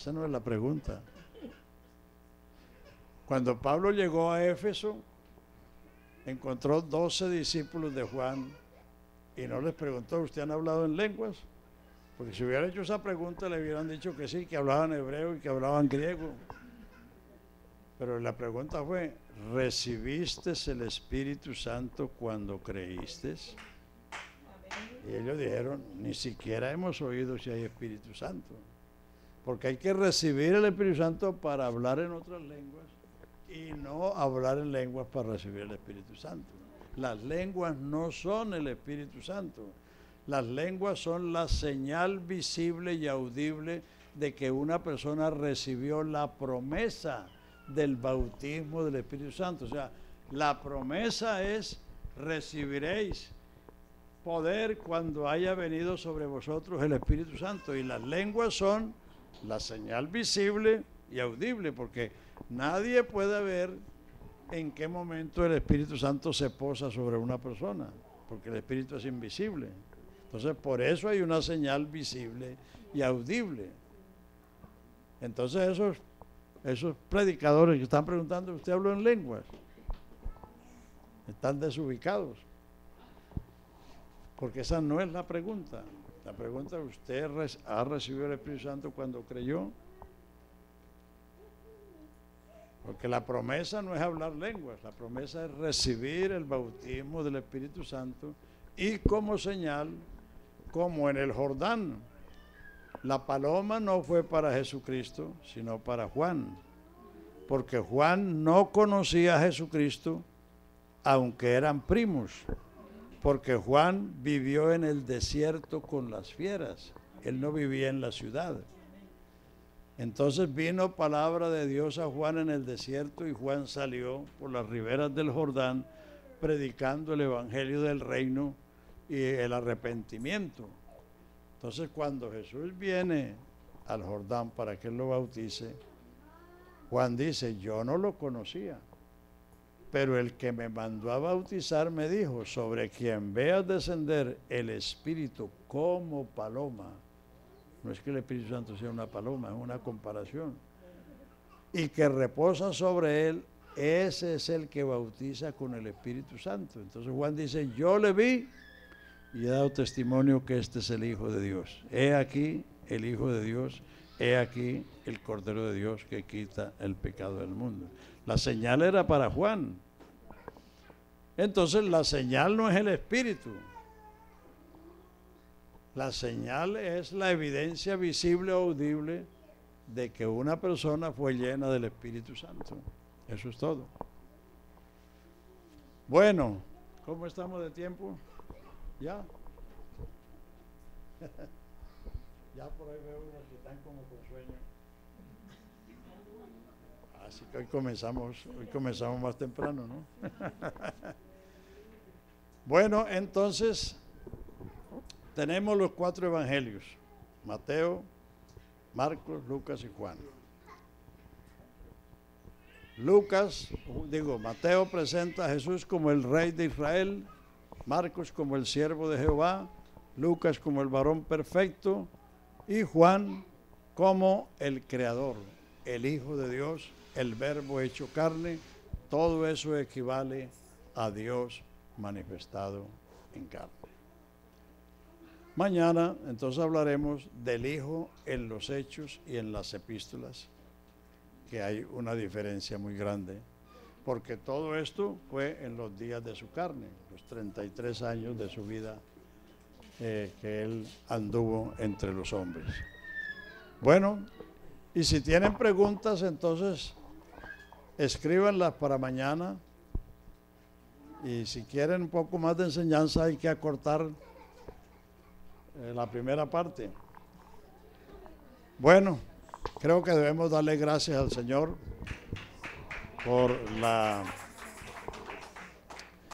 Esa no es la pregunta. Cuando Pablo llegó a Éfeso, encontró 12 discípulos de Juan y no les preguntó, ¿usted han hablado en lenguas? Porque si hubiera hecho esa pregunta le hubieran dicho que sí, que hablaban hebreo y que hablaban griego. Pero la pregunta fue, ¿recibiste el Espíritu Santo cuando creíste? Y ellos dijeron, ni siquiera hemos oído si hay Espíritu Santo. Porque hay que recibir el Espíritu Santo para hablar en otras lenguas y no hablar en lenguas para recibir el Espíritu Santo. Las lenguas no son el Espíritu Santo. Las lenguas son la señal visible y audible de que una persona recibió la promesa del bautismo del Espíritu Santo. O sea, la promesa es: recibiréis poder cuando haya venido sobre vosotros el Espíritu Santo. Y las lenguas son la señal visible y audible, porque nadie puede ver en qué momento el Espíritu Santo se posa sobre una persona, porque el Espíritu es invisible. Entonces, por eso hay una señal visible y audible. Entonces, esos predicadores que están preguntando, ¿usted habló en lenguas? Están desubicados. Porque esa no es la pregunta. La pregunta es, ¿usted ha recibido el Espíritu Santo cuando creyó? Porque la promesa no es hablar lenguas, la promesa es recibir el bautismo del Espíritu Santo, y como señal, como en el Jordán, la paloma no fue para Jesucristo, sino para Juan, porque Juan no conocía a Jesucristo, aunque eran primos, porque Juan vivió en el desierto con las fieras, él no vivía en la ciudad. Entonces vino palabra de Dios a Juan en el desierto, y Juan salió por las riberas del Jordán predicando el evangelio del reino y el arrepentimiento. Entonces, cuando Jesús viene al Jordán para que él lo bautice, Juan dice, yo no lo conocía, pero el que me mandó a bautizar me dijo, sobre quien veas descender el Espíritu como paloma. No es que el Espíritu Santo sea una paloma, es una comparación. Y que reposa sobre él, ese es el que bautiza con el Espíritu Santo. Entonces Juan dice, yo le vi y he dado testimonio que este es el Hijo de Dios. He aquí el Hijo de Dios, he aquí el Cordero de Dios que quita el pecado del mundo. La señal era para Juan. Entonces la señal no es el Espíritu. La señal es la evidencia visible o audible de que una persona fue llena del Espíritu Santo. Eso es todo. Bueno, ¿cómo estamos de tiempo? ¿Ya? Ya por ahí veo unos que están como con sueño. Así que hoy comenzamos más temprano, ¿no? Bueno, entonces tenemos los 4 evangelios: Mateo, Marcos, Lucas y Juan. Mateo presenta a Jesús como el Rey de Israel, Marcos como el siervo de Jehová, Lucas como el varón perfecto y Juan como el Creador, el Hijo de Dios, el Verbo hecho carne. Todo eso equivale a Dios manifestado en carne. Mañana entonces hablaremos del Hijo en los Hechos y en las Epístolas, que hay una diferencia muy grande, porque todo esto fue en los días de su carne, los 33 años de su vida que él anduvo entre los hombres. Bueno, y si tienen preguntas, entonces escríbanlas para mañana, y si quieren un poco más de enseñanza hay que acortar la primera parte. Bueno, creo que debemos darle gracias al Señor por la